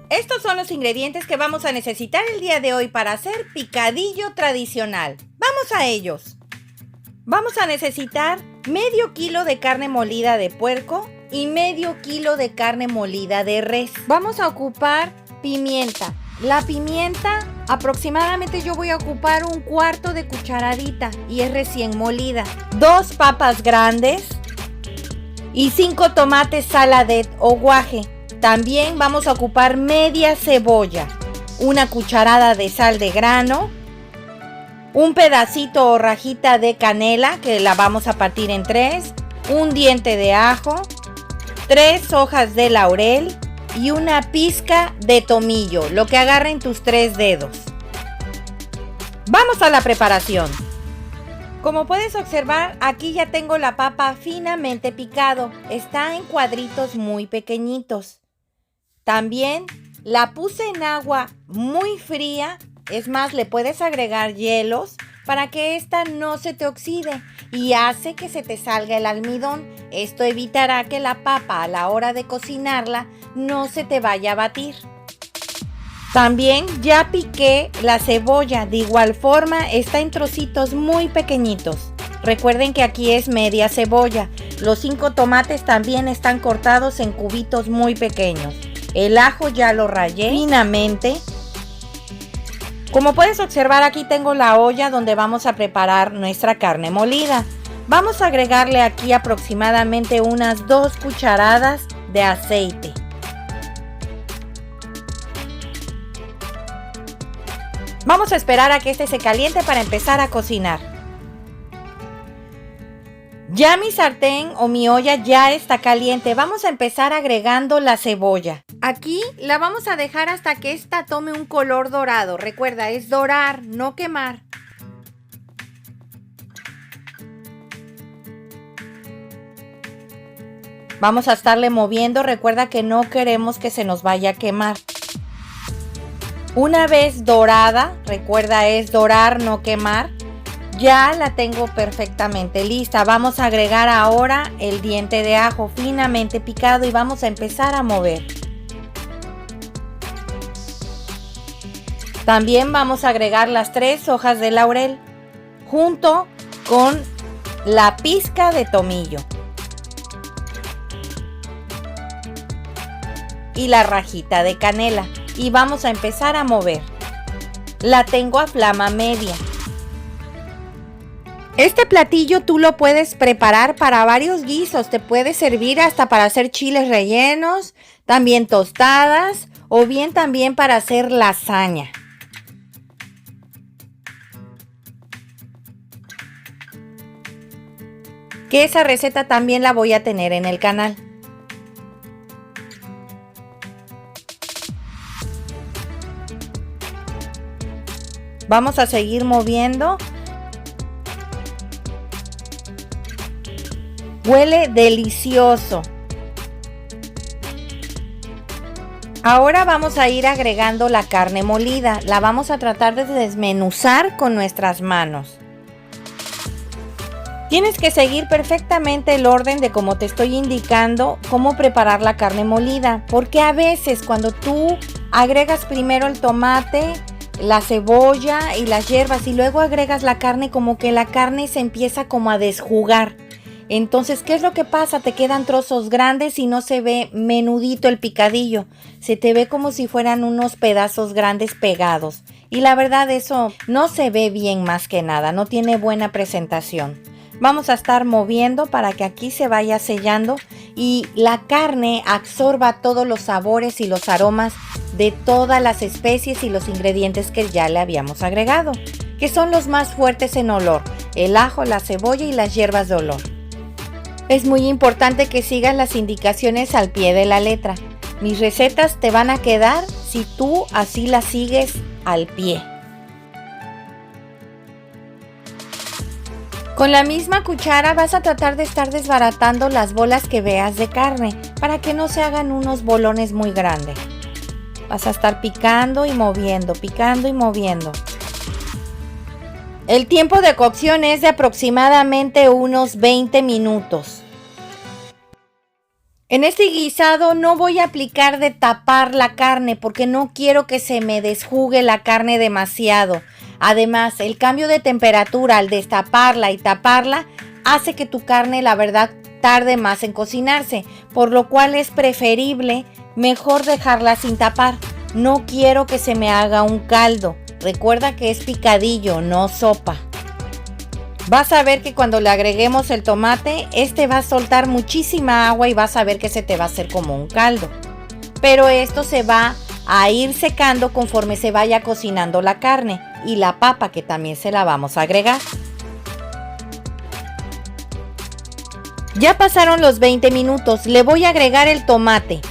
Estos son los ingredientes que vamos a necesitar el día de hoy para hacer picadillo tradicional. ¡Vamos a ellos! Vamos a necesitar medio kilo de carne molida de puerco y medio kilo de carne molida de res. Vamos a ocupar pimienta. La pimienta aproximadamente yo voy a ocupar un cuarto de cucharadita y es recién molida. 2 papas grandes y 5 tomates saladet o guaje. También vamos a ocupar media cebolla, una cucharada de sal de grano, un pedacito o rajita de canela que la vamos a partir en 3, un diente de ajo, 3 hojas de laurel y una pizca de tomillo, lo que agarren tus 3 dedos. Vamos a la preparación. Como puedes observar, aquí ya tengo la papa finamente picado, está en cuadritos muy pequeñitos. También la puse en agua muy fría, es más, le puedes agregar hielos para que esta no se te oxide y hace que se te salga el almidón. Esto evitará que la papa a la hora de cocinarla no se te vaya a batir. También ya piqué la cebolla, de igual forma está en trocitos muy pequeñitos. Recuerden que aquí es media cebolla. Los 5 tomates también están cortados en cubitos muy pequeños. El ajo ya lo rallé finamente. Como puedes observar, aquí tengo la olla donde vamos a preparar nuestra carne molida. Vamos a agregarle aquí aproximadamente unas 2 cucharadas de aceite. Vamos a esperar a que este se caliente para empezar a cocinar. Ya mi sartén o mi olla ya está caliente. Vamos a empezar agregando la cebolla. Aquí la vamos a dejar hasta que esta tome un color dorado. Recuerda, es dorar, no quemar. Vamos a estarle moviendo. Recuerda que no queremos que se nos vaya a quemar. Una vez dorada, recuerda, es dorar, no quemar. Ya la tengo perfectamente lista. Vamos a agregar ahora el diente de ajo finamente picado y vamos a empezar a mover. También vamos a agregar las 3 hojas de laurel junto con la pizca de tomillo y la rajita de canela y vamos a empezar a mover. La tengo a flama media. Este platillo tú lo puedes preparar para varios guisos, te puede servir hasta para hacer chiles rellenos, también tostadas o bien también para hacer lasaña. Que esa receta también la voy a tener en el canal. Vamos a seguir moviendo. Huele delicioso. Ahora vamos a ir agregando la carne molida. La vamos a tratar de desmenuzar con nuestras manos. Tienes que seguir perfectamente el orden de cómo te estoy indicando cómo preparar la carne molida. Porque a veces cuando tú agregas primero el tomate, la cebolla y las hierbas y luego agregas la carne, como que la carne se empieza como a desjugar. Entonces, ¿qué es lo que pasa? Te quedan trozos grandes y no se ve menudito el picadillo. Se te ve como si fueran unos pedazos grandes pegados. Y la verdad eso no se ve bien más que nada, no tiene buena presentación. Vamos a estar moviendo para que aquí se vaya sellando y la carne absorba todos los sabores y los aromas de todas las especies y los ingredientes que ya le habíamos agregado, que son los más fuertes en olor: el ajo, la cebolla y las hierbas de olor. Es muy importante que sigas las indicaciones al pie de la letra. Mis recetas te van a quedar si tú así las sigues al pie. Con la misma cuchara vas a tratar de estar desbaratando las bolas que veas de carne para que no se hagan unos bolones muy grandes. Vas a estar picando y moviendo, picando y moviendo. El tiempo de cocción es de aproximadamente unos 20 minutos. En este guisado no voy a aplicar de tapar la carne porque no quiero que se me desjugue la carne demasiado. Además, el cambio de temperatura al destaparla y taparla hace que tu carne, la verdad, tarde más en cocinarse, por lo cual es preferible mejor dejarla sin tapar. No quiero que se me haga un caldo. Recuerda que es picadillo, no sopa. Vas a ver que cuando le agreguemos el tomate, este va a soltar muchísima agua y vas a ver que se te va a hacer como un caldo. Pero esto se va a ir secando conforme se vaya cocinando la carne y la papa, que también se la vamos a agregar. Ya pasaron los 20 minutos, le voy a agregar el tomate.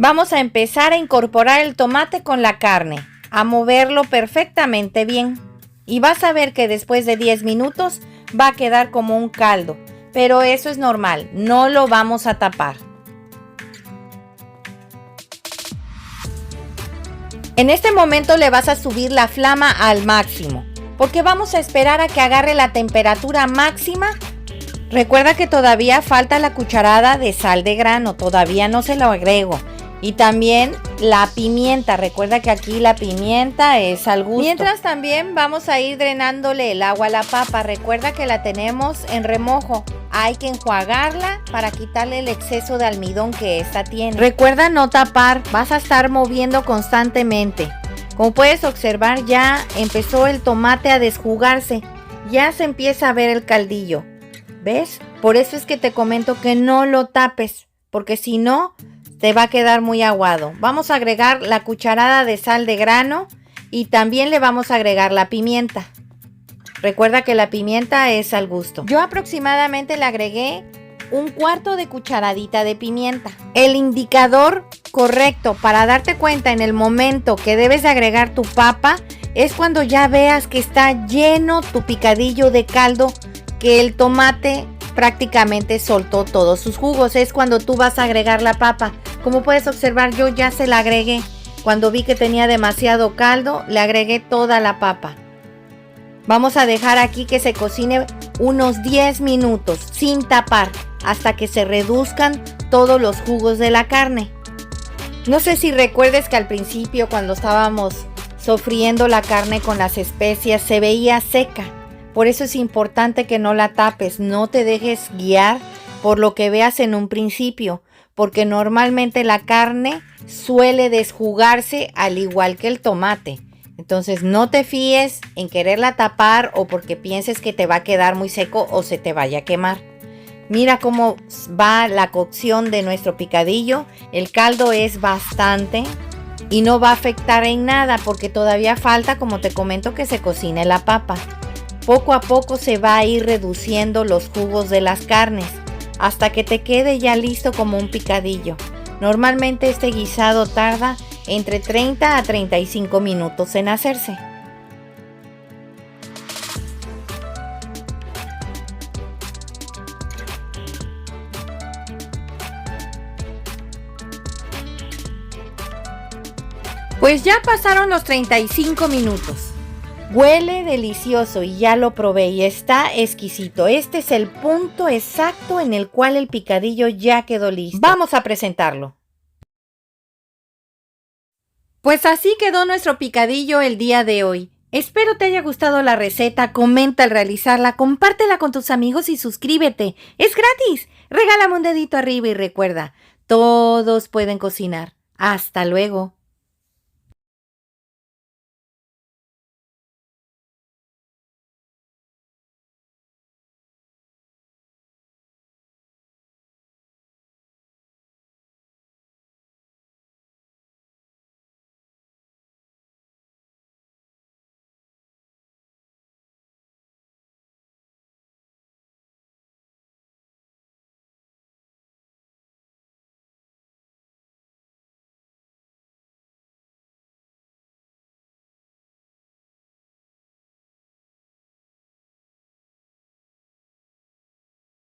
Vamos a empezar a incorporar el tomate con la carne, a moverlo perfectamente bien. Y vas a ver que después de 10 minutos va a quedar como un caldo, pero eso es normal, no lo vamos a tapar. En este momento le vas a subir la flama al máximo, porque vamos a esperar a que agarre la temperatura máxima. Recuerda que todavía falta la cucharada de sal de grano, todavía no se lo agrego. Y también la pimienta, recuerda que aquí la pimienta es al gusto. Mientras también vamos a ir drenándole el agua a la papa, recuerda que la tenemos en remojo. Hay que enjuagarla para quitarle el exceso de almidón que esta tiene. Recuerda no tapar, vas a estar moviendo constantemente. Como puedes observar, ya empezó el tomate a desjugarse, ya se empieza a ver el caldillo. ¿Ves? Por eso es que te comento que no lo tapes, porque si no, te va a quedar muy aguado. Vamos a agregar la cucharada de sal de grano y también le vamos a agregar la pimienta. Recuerda que la pimienta es al gusto. Yo aproximadamente le agregué un cuarto de cucharadita de pimienta. El indicador correcto para darte cuenta en el momento que debes de agregar tu papa es cuando ya veas que está lleno tu picadillo de caldo, que el tomate prácticamente soltó todos sus jugos. Es cuando tú vas a agregar la papa. Como puedes observar, yo ya se la agregué. Cuando vi que tenía demasiado caldo, le agregué toda la papa. Vamos a dejar aquí que se cocine unos 10 minutos sin tapar hasta que se reduzcan todos los jugos de la carne. No sé si recuerdes que al principio, cuando estábamos sofriendo la carne con las especias, se veía seca. Por eso es importante que no la tapes, no te dejes guiar por lo que veas en un principio, porque normalmente la carne suele desjugarse al igual que el tomate. Entonces no te fíes en quererla tapar o porque pienses que te va a quedar muy seco o se te vaya a quemar. Mira cómo va la cocción de nuestro picadillo. El caldo es bastante y no va a afectar en nada porque todavía falta, como te comento, que se cocine la papa. Poco a poco se va a ir reduciendo los jugos de las carnes hasta que te quede ya listo como un picadillo. Normalmente este guisado tarda entre 30 a 35 minutos en hacerse. Pues ya pasaron los 35 minutos. Huele delicioso y ya lo probé y está exquisito. Este es el punto exacto en el cual el picadillo ya quedó listo. Vamos a presentarlo. Pues así quedó nuestro picadillo el día de hoy. Espero te haya gustado la receta, comenta al realizarla, compártela con tus amigos y suscríbete. ¡Es gratis! Regálame un dedito arriba y recuerda, todos pueden cocinar. ¡Hasta luego!